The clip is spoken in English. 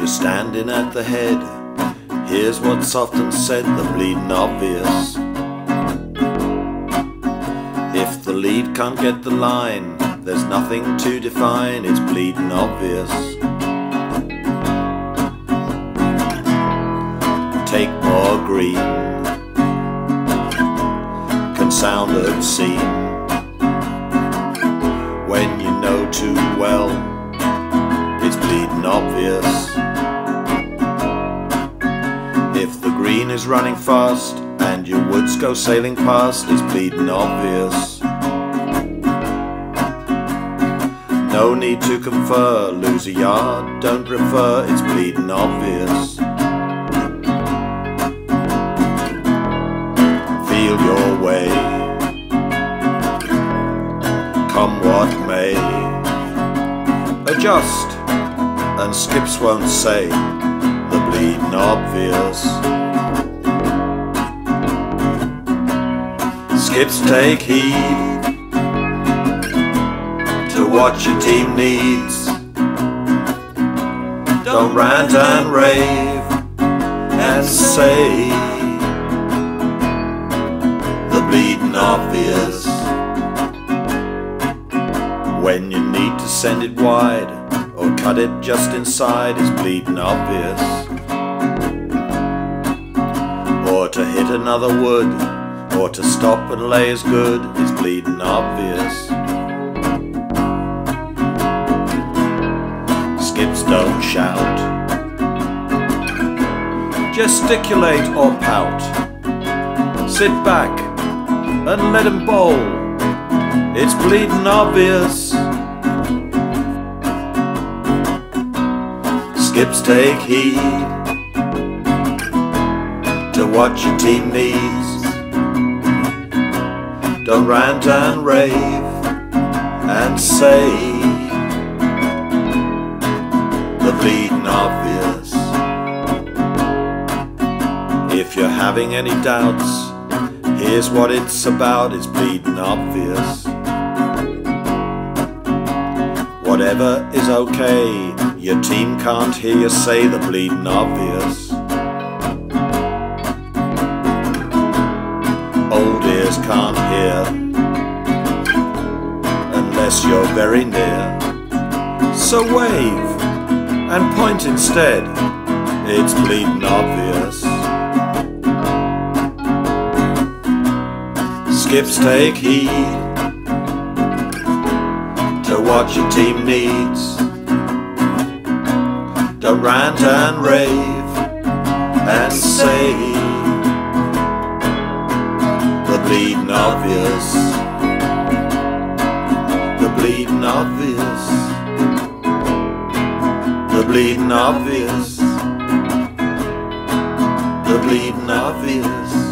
You're standing at the head. Here's what's often said, the bleedin' obvious. If the lead can't get the line, there's nothing to define, it's bleedin' obvious. Take more green, can sound obscene when you know too well it's bleedin' obvious. If the green is running fast and your woods go sailing past, it's bleedin' obvious. No need to confer, lose a yard, don't prefer, it's bleedin' obvious. Feel your way, come what may. Adjust, and skips won't say the bleedin' obvious. Skips take heed to what your team needs. Don't rant and rave and say the bleedin' obvious. When you need to send it wide or cut it just inside, is bleedin' obvious. Or to hit another wood, or to stop and lay is good, is bleedin' obvious. Skips don't shout, gesticulate or pout. Sit back and let him bowl, it's bleedin' obvious. Skips take heed to what your team needs. Don't rant and rave and say the bleedin' obvious. If you're having any doubts, here's what it's about, it's bleedin' obvious. Whatever is okay, your team can't hear you say the bleedin' obvious. Old ears can't hear unless you're very near. So wave and point instead, it's bleedin' obvious. Skips take heed to what your team needs. Don't rant and rave and say the bleedin' obvious. The bleedin' obvious. The bleedin' obvious. The bleedin' obvious.